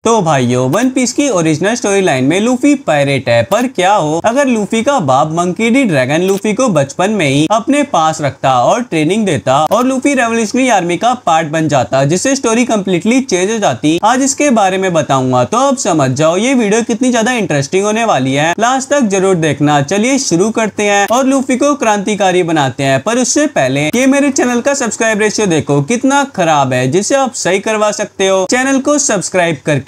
तो भाइयों, one piece की ओरिजिनल स्टोरी लाइन में लूफी पायरेट है, पर क्या हो अगर लूफी का बाप मंकी डी ड्रैगन लूफी को बचपन में ही अपने पास रखता और ट्रेनिंग देता और लूफी रेवोल्यूशनरी आर्मी का पार्ट बन जाता, जिससे स्टोरी कम्प्लीटली चेंज हो जाती। आज इसके बारे में बताऊंगा, तो अब समझ जाओ ये वीडियो कितनी ज्यादा इंटरेस्टिंग होने वाली है। लास्ट तक जरूर देखना। चलिए शुरू करते हैं और लूफी को क्रांतिकारी बनाते हैं। पर उससे पहले ये मेरे चैनल का सब्सक्राइब रेशियो देखो कितना खराब है, जिसे आप सही करवा सकते हो चैनल को सब्सक्राइब करके।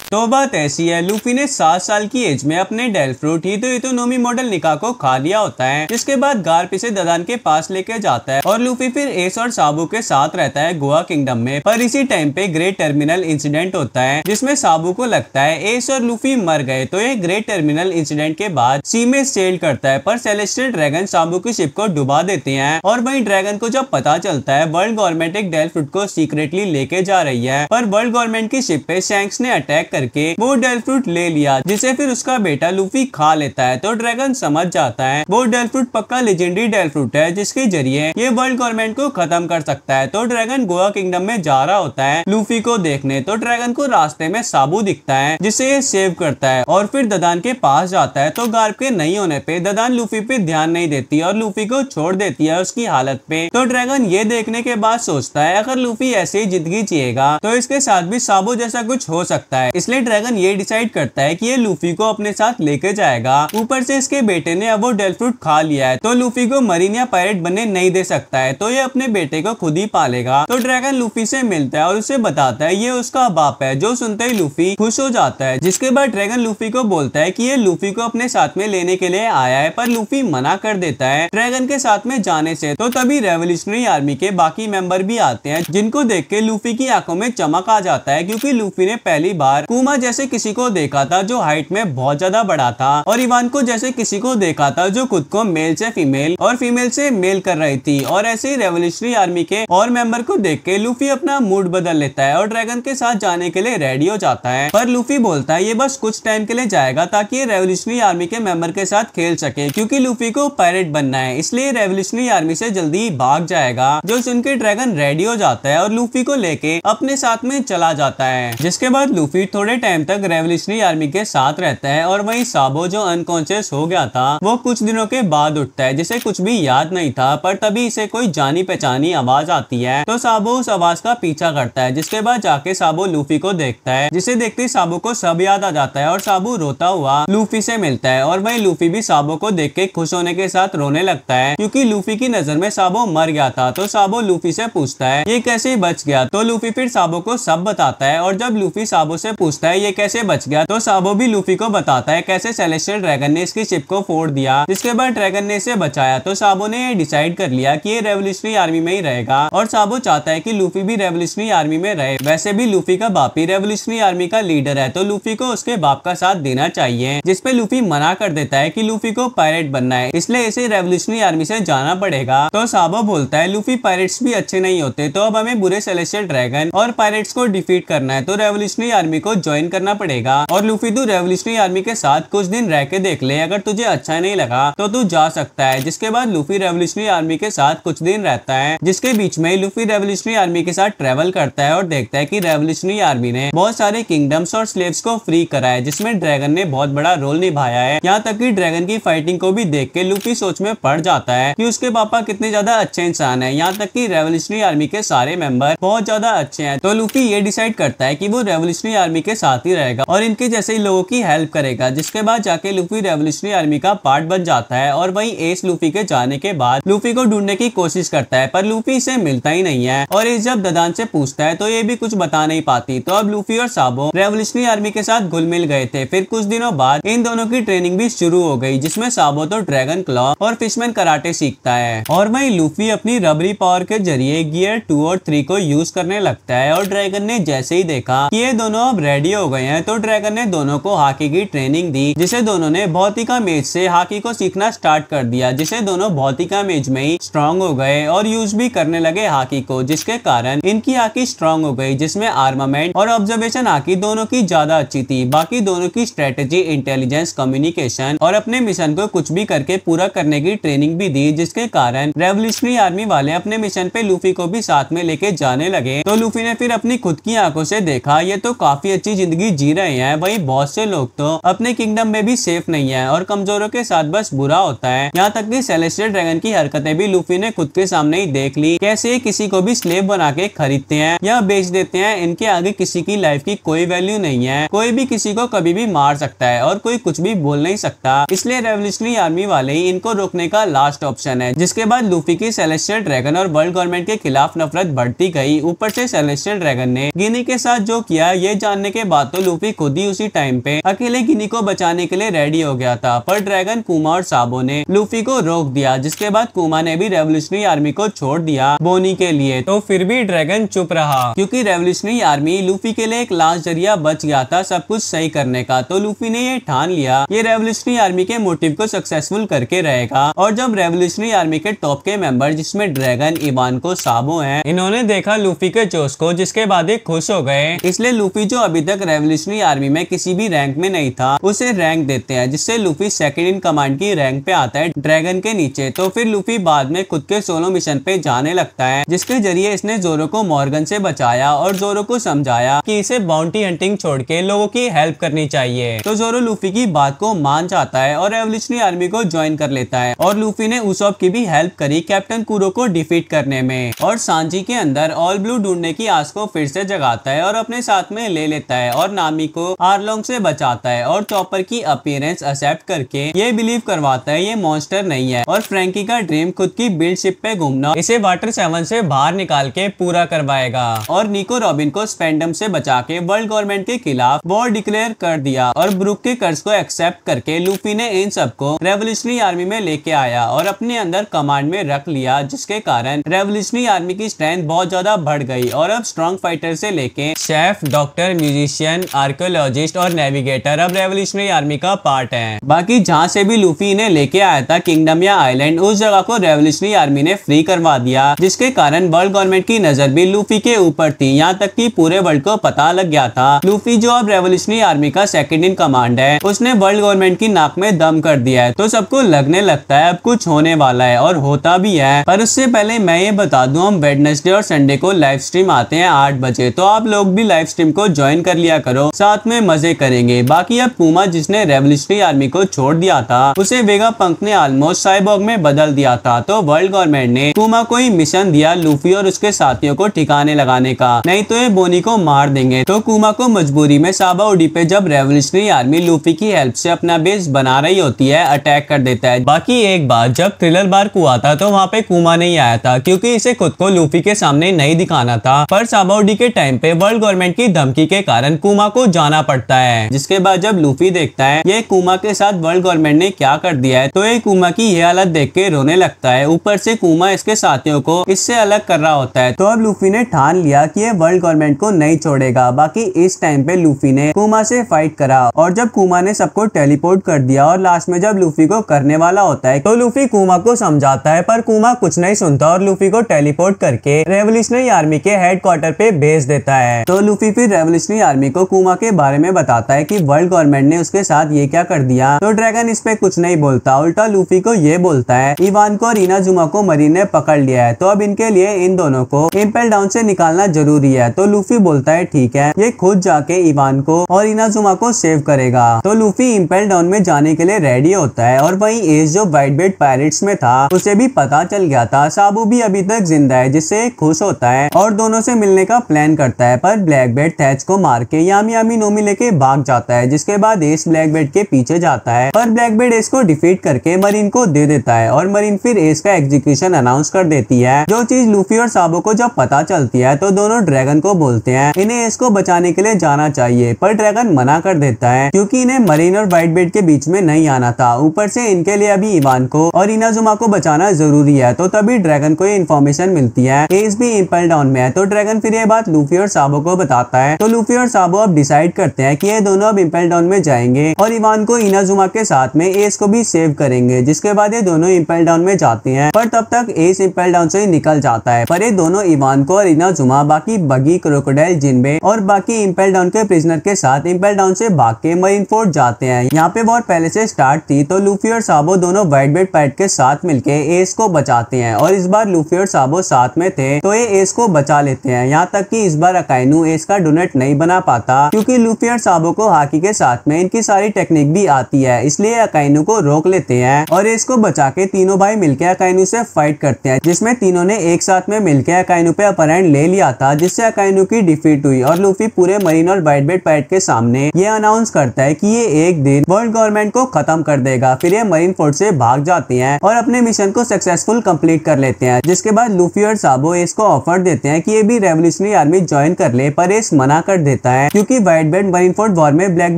तो बात ऐसी है, लूफी ने 7 साल की एज में अपने डेल फ्रूट हितोनोमी मॉडल निका को खा लिया होता है, जिसके बाद गार्प इसे ददान के पास लेके जाता है और लूफी फिर एस और साबू के साथ रहता है गोवा किंगडम में। पर इसी टाइम पे ग्रेट टर्मिनल इंसिडेंट होता है, जिसमें साबू को लगता है एस और लूफी मर गए। तो ये ग्रेट टर्मिनल इंसिडेंट के बाद सी में सेल करता है, पर सेलेस्टियल ड्रैगन साबू की शिप को डुबा देते हैं। और वहीं ड्रैगन को जब पता चलता है वर्ल्ड गवर्नमेंट एक डेल फ्रूट को सीक्रेटली लेके जा रही है, पर वर्ल्ड गवर्नमेंट की शिप पे शैंक्स ने अटैक करके वो डेल फ्रूट ले लिया, जिसे फिर उसका बेटा लूफी खा लेता है। तो ड्रैगन समझ जाता है वो डेल फ्रूट पक्का लेजेंडरी डेल फ्रूट है, जिसके जरिए ये वर्ल्ड गवर्नमेंट को खत्म कर सकता है। तो ड्रैगन गोवा किंगडम में जा रहा होता है लूफी को देखने। तो ड्रैगन को रास्ते में साबू दिखता है, जिसे ये सेव करता है और फिर ददान के पास जाता है। तो गार्प के नहीं होने पे ददान लूफी पे ध्यान नहीं देती और लूफी को छोड़ देती है उसकी हालत पे। तो ड्रैगन ये देखने के बाद सोचता है अगर लूफी ऐसे ही जिंदगी जिएगा तो इसके साथ भी साबू जैसा कुछ हो सकता है। इसलिए ड्रैगन ये डिसाइड करता है कि ये लूफी को अपने साथ लेके जाएगा। ऊपर से इसके बेटे ने अब वो डेल फ्रूट खा लिया है, तो लूफी को मरीन या पायरेट बनने नहीं दे सकता है, तो ये अपने बेटे को खुद ही पालेगा। तो ड्रैगन लूफी से मिलता है और उसे बताता है ये उसका बाप है, जो सुनते ही लूफी खुश हो जाता है। जिसके बाद ड्रैगन लूफी को बोलता है कि ये लूफी को अपने साथ में लेने के लिए आया है, पर लूफी मना कर देता है ड्रैगन के साथ में जाने से। तो तभी रेवोल्यूशनरी आर्मी के बाकी मेंबर भी आते हैं, जिनको देख के लूफी की आंखों में चमक आ जाता है, क्योंकि लूफी ने पहली बार कुमा जैसे किसी को देखा था जो हाइट में बहुत ज्यादा बड़ा था, और इवान को जैसे किसी को देखा था जो खुद को मेल से फीमेल और फीमेल से मेल कर रही थी। और ऐसे ही रेवोल्यूशनरी आर्मी के और मेंबर को देख के लूफी अपना मूड बदल लेता है और ड्रैगन के साथ जाने के लिए रेडी हो जाता है। पर लूफी बोलता है ये बस कुछ टाइम के लिए जाएगा, ताकि ये रेवोल्यूशनरी आर्मी के मेंबर के साथ खेल सके, क्योंकि लूफी को पायरेट बनना है, इसलिए रेवोल्यूशनरी आर्मी से जल्दी भाग जाएगा। जो सुनकर ड्रैगन रेडी हो जाता है और लूफी को लेके अपने साथ में चला जाता है। जिसके बाद लूफी थोड़े टाइम तक रेवोल्यूशनरी आर्मी के साथ रहता है। और वहीं साबो जो अनकॉन्शियस हो गया था, वो कुछ दिनों के बाद उठता है, जिसे कुछ भी याद नहीं था। पर तभी इसे कोई जानी पहचानी आवाज आती है, तो साबो उस आवाज का पीछा करता है। जिसके बाद जाके साबो लूफी को देखता है, जिसे देखते ही साबो को सब याद आ जाता है और साबो रोता हुआ लूफी से मिलता है। और वहीं लूफी भी साबो को देख के खुश होने के साथ रोने लगता है, क्योंकि लूफी की नजर में साबो मर गया था। तो साबो लूफी से पूछता है ये कैसे बच गया। तो लूफी फिर साबो को सब बताता है। और जब लूफी साबो से पूछता है ये कैसे बच गया, तो साबो भी लूफी को बताता है कैसे सेलेस्टियल ड्रैगन ने इसकी शिप को फोड़ दिया, जिसके बाद ड्रैगन ने इसे बचाया। तो साबो ने ये डिसाइड कर लिया कि ये रेवोल्यूशनरी आर्मी में ही रहेगा, और साबो चाहता है कि लूफी भी रेवोल्यूशनरी आर्मी में रहे। वैसे भी लूफी का बाप ही रेवोल्यूशनरी आर्मी का लीडर है, तो लूफी को उसके बाप का साथ देना चाहिए। जिसपे लूफी मना कर देता है कि लूफी को पायरेट बनना है, इसलिए इसे रेवोल्यूशनरी आर्मी से जाना पड़ेगा। तो साबो बोलता है लूफी पायरेट्स भी अच्छे नहीं होते, तो अब हमें बुरे सेलेस्टियल ड्रैगन और पायरेट्स को डिफीट करना है, तो रेवोल्यूशनरी आर्मी को ज्वाइन करना पड़ेगा। और लूफी तू रेवोल्यूशनरी आर्मी के साथ कुछ दिन रह के देख ले, अगर तुझे अच्छा नहीं लगा तो तू जा सकता है। जिसके बाद लूफी रेवोल्यूशनरी आर्मी के साथ कुछ दिन रहता है, जिसके बीच में लूफी रेवोल्यूशनरी आर्मी के साथ ट्रेवल करता है और देखता है कि रेवोल्यूशनरी आर्मी ने बहुत सारे किंगडम्स और स्लेव्स को फ्री करा है, जिसमें ड्रैगन ने बहुत बड़ा रोल निभाया है। यहाँ तक कि ड्रैगन की फाइटिंग को भी देख के लूफी सोच में पड़ जाता है कि उसके पापा कितने ज्यादा अच्छे इंसान है। यहाँ तक कि रेवोल्यूशनरी आर्मी के सारे मेंबर बहुत ज्यादा अच्छे हैं। तो लूफी ये डिसाइड करता है कि वो रेवोल्यूशनरी आर्मी के साथ ही रहेगा और इनके जैसे ही लोगों की हेल्प करेगा। जिसके बाद जाके लूफी रेवोल्यूशनरी आर्मी का पार्ट बन जाता है। और वहीं एस लूफी के जाने के बाद लूफी को ढूंढने की कोशिश करता है, पर लूफी इसे मिलता ही नहीं है। और एस जब ददान से पूछता है तो ये भी कुछ बता नहीं पाती। तो अब लूफी और साबो रेवोल्यूशनरी आर्मी के साथ घुल मिल गए थे। फिर कुछ दिनों बाद इन दोनों की ट्रेनिंग भी शुरू हो गई, जिसमें साबो तो ड्रैगन क्लॉ और फिशमैन कराटे सीखता है। और वहीं लूफी अपनी रबरी पावर के जरिए गियर 2 और 3 को यूज करने लगता है। और ड्रैगन ने जैसे ही देखा कि ये दोनों अब रेडी रेडी हो गए हैं तो ड्रैगन ने दोनों को हाकी की ट्रेनिंग दी, जिसे दोनों ने भौतिका मेज से हाकी को सीखना स्टार्ट कर दिया, जिसे दोनों भौतिका मेज में ही स्ट्रांग हो गए और यूज भी करने लगे हाकी को, जिसके कारण इनकी हाकी स्ट्रांग हो गई, जिसमें आर्मामेंट और ऑब्जर्वेशन हाकी दोनों की ज्यादा अच्छी थी। बाकी दोनों की स्ट्रेटेजी, इंटेलिजेंस, कम्युनिकेशन और अपने मिशन को कुछ भी करके पूरा करने की ट्रेनिंग भी दी, जिसके कारण रेवोल्यूशनरी आर्मी वाले अपने मिशन पे लूफी को भी साथ में लेके जाने लगे। तो लूफी ने फिर अपनी खुद की आंखों से देखा ये तो काफी अच्छी जिंदगी जी रहे हैं, वही बहुत से लोग तो अपने किंगडम में भी सेफ नहीं है और कमजोरों के साथ बस बुरा होता है। यहाँ तक कि सेलेस्टियल ड्रैगन की हरकतें भी लूफी ने खुद के सामने ही देख ली, कैसे ये किसी को भी स्लेव बना के खरीदते हैं या बेच देते हैं। इनके आगे किसी की लाइफ की कोई वैल्यू नहीं है, कोई भी किसी को कभी भी मार सकता है और कोई कुछ भी बोल नहीं सकता, इसलिए रेवोल्यूशनरी आर्मी वाले ही इनको रोकने का लास्ट ऑप्शन है। जिसके बाद लूफी की सेलेस्टियल ड्रैगन और वर्ल्ड गवर्नमेंट के खिलाफ नफरत बढ़ती गई। ऊपर से सेलेस्टियल ड्रैगन ने गिनी के साथ जो किया ये जानने के बाद तो लूफी खुद ही उसी टाइम पे अकेले गिनी को बचाने के लिए रेडी हो गया था, पर ड्रैगन, कुमा और साबो ने लूफी को रोक दिया, जिसके बाद कुमा ने भी रेवोल्यूशनरी आर्मी को छोड़ दिया बोनी के लिए। तो फिर भी ड्रैगन चुप रहा क्योंकि रेवोल्यूशनरी आर्मी लूफी के लिए एक लास्ट जरिया बच गया था सब कुछ सही करने का। तो लूफी ने ये ठान लिया ये रेवोल्यूशनरी आर्मी के मोटिव को सक्सेसफुल करके रहेगा। और जब रेवोल्यूशनरी आर्मी के टॉप के मेंबर जिसमें ड्रैगन, इवानको, साबो हैं, इन्होंने देखा लूफी के जोश को, जिसके बाद ये खुश हो गए। इसलिए लूफी जो अभी तक रेवोल्यूशनरी आर्मी में किसी भी रैंक में नहीं था उसे रैंक देते हैं, जिससे लूफी सेकंड इन कमांड की रैंक पे आता है ड्रैगन के नीचे। तो फिर लूफी बाद में खुद के सोलो मिशन पे जाने लगता है, जिसके जरिए इसने जोरो को मॉर्गन से बचाया और जोरो को समझाया कि इसे बाउंटी हंटिंग छोड़ के लोगों की हेल्प करनी चाहिए। तो जोरो लूफी की बात को मान जाता है और रेवोल्यूशनरी आर्मी को ज्वाइन कर लेता है। और लूफी ने उसॉप की भी हेल्प करी कैप्टन कुरो को डिफीट करने में, और सांजी के अंदर ऑल ब्लू ढूंढने की आस को फिर से जगाता है और अपने साथ में ले लेता है और नामी को आर्लोंग से बचाता है और चॉपर की अपीयरेंस एक्सेप्ट करके ये बिलीव करवाता है ये मॉन्स्टर नहीं है। और फ्रैंकी का ड्रीम खुद की बिल्ड शिप पे घूमना इसे वाटर 7 से बाहर निकाल के पूरा करवाएगा। और निको रॉबिन को स्पेंडम से बचा के वर्ल्ड गवर्नमेंट के खिलाफ वॉर डिक्लेयर कर दिया और ब्रुक के कर्ज को एक्सेप्ट करके लूफी ने इन सबको रेवोल्यूशनरी आर्मी में लेके आया और अपने अंदर कमांड में रख लिया, जिसके कारण रेवोल्यूशनरी आर्मी की स्ट्रेंथ बहुत ज्यादा बढ़ गई और अब स्ट्रॉन्ग फाइटर से लेके शेफ, डॉक्टर, म्यूजिशियन, आर्कियोलॉजिस्ट और नेविगेटर अब रेवोल्यूशनरी आर्मी का पार्ट है। बाकी जहाँ से भी लूफी इन्हें लेके आया था किंगडम या आइलैंड, उस जगह को रेवोल्यूशनरी आर्मी ने फ्री करवा दिया, जिसके कारण वर्ल्ड गवर्नमेंट की नजर भी लूफी के ऊपर थी। यहाँ तक कि पूरे वर्ल्ड को पता लग गया था लूफी जो अब रेवोल्यूशनरी आर्मी का सेकंड इन कमांड है उसने वर्ल्ड गवर्नमेंट की नाक में दम कर दिया है। तो सबको लगने लगता है अब कुछ होने वाला है और होता भी है। पर उससे पहले मैं ये बता दूं हम वेडनेसडे और संडे को लाइव स्ट्रीम आते हैं 8 बजे, तो आप लोग भी लाइव स्ट्रीम को ज्वाइन कर लिया करो, साथ में मजे करेंगे। बाकी अब पुमा जिसने रेवोल्यूशनरी आर्मी को छोड़ दिया था उसे वेगा पंक ने ऑलमोस्ट साइबॉर्ग में बदल दिया था। तो वर्ल्ड गवर्नमेंट ने पुमा को ही मिशन दिया लूफी और उसके साथियों को ठिकाने लगाने का, नहीं तो ये बोनी को मार देंगे। तो कुमा को मजबूरी में साबा उडी पे जब रेवोल्यूशनरी आर्मी लूफी की हेल्प से अपना बेस बना रही होती है अटैक कर देता है। बाकी एक बात जब थ्रिलर बार्क हुआ था तो वहाँ पे कुमा नहीं आया था क्योंकि इसे खुद को लूफी के सामने नहीं दिखाना था, पर साबा उडी के टाइम पे वर्ल्ड गवर्नमेंट की धमकी के कारण कुमा को जाना पड़ता है। जिसके बाद जब लूफी देखता है ये कुमा के साथ वर्ल्ड गवर्नमेंट ने क्या कर दिया है तो ये कुमा की ये हालत देख के रोने लगता है। ऊपर से कुमा इसके साथियों को इससे अलग कर रहा होता है। तो अब लूफी ने ठान लिया कि ये वर्ल्ड गवर्नमेंट को नहीं छोड़ेगा। बाकी इस टाइम पे लूफी ने कुमा से फाइट करा और जब कुमा ने सबको टेलीपोर्ट कर दिया और लास्ट में जब लूफी को करने वाला होता है तो लूफी कुमा को समझाता है, पर कुमा कुछ नहीं सुनता और लूफी को टेलीपोर्ट करके रेवोल्यूशनरी आर्मी के हेडक्वार्टर पे भेज देता है। तो लूफी फिर रेवोल्यूशनरी आर्मी को कुमा के बारे में बताता है कि वर्ल्ड गवर्नमेंट ने उसके साथ ये क्या कर दिया। तो ड्रैगन इस पे कुछ नहीं बोलता, उल्टा लूफी को ये बोलता है इवानको और इनाजुमा को मरीन ने पकड़ लिया है, तो अब इनके लिए इन दोनों को इम्पेल डाउन से निकालना जरूरी है। तो लूफी बोलता है ठीक है, ये खुद जाके इवानको और इनाजुमा को सेव करेगा। तो लूफी इम्पेल डाउन में जाने के लिए रेडी होता है और वहीं एज जो व्हाइट बेड पायरेट्स में था उसे भी पता चल गया था साबू भी अभी तक जिंदा है, जिससे खुश होता है और दोनों से मिलने का प्लान करता है। पर ब्लैक बेड थैच को मार के यामी यामी नोमी लेके भाग जाता है, जिसके बाद एस ब्लैक बेड के पीछे जाता है पर ब्लैक बेड एस को डिफीट करके मरीन को दे देता है और मरीन फिर एस का एग्जीक्यूशन अनाउंस कर देती है। जो चीज लूफी और साबो को जब पता चलती है तो दोनों ड्रैगन को बोलते हैं इन्हें एस को बचाने के लिए जाना चाहिए, पर ड्रैगन मना कर देता है क्योंकि इन्हें मरीन और व्हाइट बेड के बीच में नहीं आना था। ऊपर से इनके लिए अभी इवानको और इनाजुमा को बचाना जरूरी है। तो तभी ड्रैगन को ये इन्फॉर्मेशन मिलती है एस भी इम्पेल डाउन में है। तो ड्रैगन फिर ये बात लूफी और साबो को बताता है। तो लूफी और साबो अब डिसाइड करते हैं कि ये दोनों अब इम्पेल डाउन में जाएंगे और इवान को इनाजुमा के साथ में एस को भी सेव करेंगे, जिसके बाद ये दोनों इम्पेल डाउन में जाते हैं। पर तब तक एस इम्पेल डाउन से निकल जाता है। पर ये दोनों इवान को और इनाजुमा बाकी बगी, क्रोकोडाइल, जिनबे और बाकी इम्पेल डाउन के प्रिजनर के साथ इम्पेल डाउन से भाग के मरीन फोर्ट जाते हैं। यहाँ पे वॉर पहले से स्टार्ट थी तो लूफी और साबो दोनों व्हाइट बेड पैट के साथ मिलके एस को बचाते हैं और इस बार लूफी और साबो साथ में थे तो ये एस को बचा लेते हैं। यहाँ तक कि इस बार अकाइनू एस का डोनेट नहीं बना पाता क्योंकि लूफी और साबो को हाकी के साथ में इनकी सारी टेक्निक भी आती है, इसलिए अकाइनू को रोक लेते हैं और एस को बचा के तीनों भाई मिलकर अकाइनू से फाइट करते हैं, जिसमें तीनों ने एक साथ में मिलकर अकाइनू पे अपर हैंड ले लिया था, जिससे अकाइनू की डिफीट हुई और लूफी पूरे मरीन और व्हाइट बेड पैट के सामने ये अनाउंस करता है कि ये एक दिन वर्ल्ड गवर्नमेंट को खत्म कर देगा। फिर ये मरीन फोर्ट से भाग जाते हैं और अपने मिशन को सक्सेसफुल कंप्लीट कर लेते हैं, जिसके बाद लूफी और साबो एस को ऑफर देते हैं कि ये भी रेवोल्यूशनरी आर्मी ज्वाइन कर ले, पर एस मना कर देता है क्योंकि white bed marine fort war में ब्लैक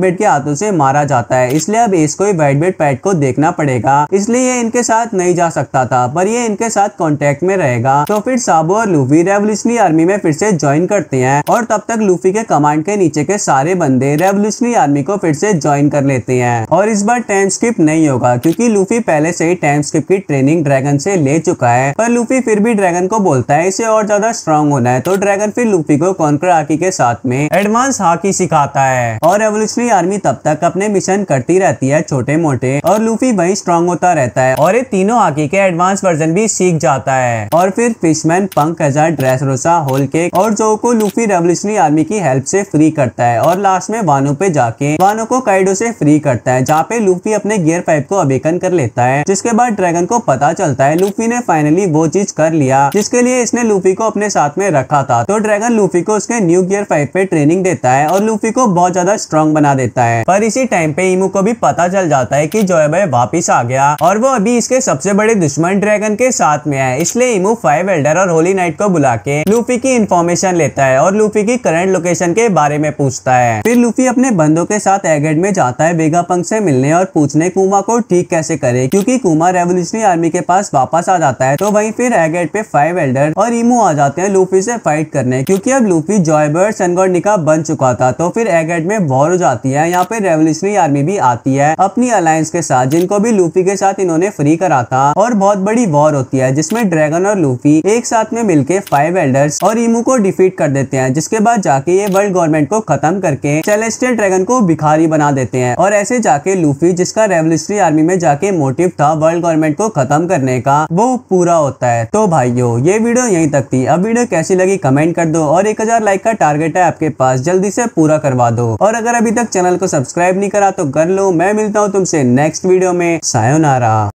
बेड के हाथों से मारा जाता है, इसलिए अब एस को व्हाइट बेड पैट को देखना पड़ेगा, इसलिए ये इनके साथ नहीं जा सकता था, पर ये इनके साथ कांटेक्ट में रहेगा। तो फिर साबो और लूफी रेवोल्यूशनरी आर्मी में फिर से ज्वाइन करते हैं और तब तक लूफी के कमांड के नीचे के सारे बंदे रेवोल्यूशनरी आर्मी को फिर से ज्वाइन कर लेते हैं। और इस बार टाइम स्किप नहीं होगा क्योंकि लूफी पहले से ही टाइम स्किप की ट्रेनिंग ड्रैगन से ले चुका है, पर लूफी फिर भी ड्रैगन को बोलता है इसे और ज्यादा स्ट्रांग होना है। तो ड्रैगन फिर लूफी को कॉन्कर हाकी के साथ में एडवांस हाकी सिखाता है और रेवोल्यूशनरी आर्मी तब तक अपने मिशन करती रहती है छोटे मोटे और लूफी वही स्ट्रांग होता रहता है और ये तीनों हाकी के एडवांस वर्जन भी सीख जाता है। और फिर फिशमैन, पंक, हजार, ड्रेसरोसा, होल केक और जो को लूफी रेवोल्यूशनरी आर्मी की हेल्प से फ्री करता है और लास्ट में वानो पे जाके वानो को काइडो से फ्री करता है, जहाँ पे लूफी अपने गियर 5 को अवेकन कर लेता है, जिसके बाद ड्रैगन को पता चलता है लूफी ने फाइनली वो चीज कर लिया जिसके लिए इसने लूफी को अपने साथ में रखा था। तो ड्रैगन लूफी को उसके न्यू गियर 5 पे ट्रेनिंग देता है और लूफी को बहुत ज्यादा स्ट्रॉन्ग बना देता है। पर इसी टाइम पे इमू को भी पता चल जाता है कि जोए बॉय वापिस आ गया और वो अभी इसके सबसे बड़े दुश्मन ड्रैगन के साथ में है, इसलिए इमू 5 एल्डर और होली नाइट को बुला के लूफी की इंफॉर्मेशन लेता है और लूफी की करंट लोकेशन के बारे में पूछता है। फिर लूफी अपने बंदों के साथ एगेट में जाता है वेगापंक से मिलने और पूछने कुमा को ठीक कैसे करे, क्योंकि कुमा रेवोल्यूशनरी आर्मी के पास वापस आ जाता है। तो वहीं फिर एगेट पे 5 एल्डर और इमू आ जाते हैं लूफी से फाइट करने, क्योंकि अब लूफी जॉय बॉय और सनगॉड निका बन चुका था। तो फिर एगेट में वॉर हो जाती है। यहाँ पे रेवोल्यूशनरी आर्मी भी आती है अपनी अलायंस के साथ, जिनको भी लूफी के साथ इन्होंने फ्री करा था और बहुत बड़ी वॉर होती है जिसमें ड्रैगन और लूफी एक साथ में मिलके 5 एल्डर्स और इमू को डिफीट कर देते हैं, जिसके बाद जाके ये वर्ल्ड गवर्नमेंट को खत्म करके सेलेस्टियल ड्रैगन को भिखारी बना देते हैं। और ऐसे जाके लूफी, जिसका रेवोल्यूशनरी आर्मी में जाके मोटिव था वर्ल्ड गवर्नमेंट को खत्म करने का, वो पूरा होता है। तो भाइयों ये वीडियो यहीं तक थी। अब वीडियो कैसी लगी कमेंट कर दो और 1000 लाइक का टारगेट है आपके पास, जल्दी से पूरा करवा दो। और अगर अभी तक चैनल को सब्सक्राइब नहीं करा तो कर लो। मैं मिलता हूँ तुमसे नेक्स्ट वीडियो में। सायोनारा।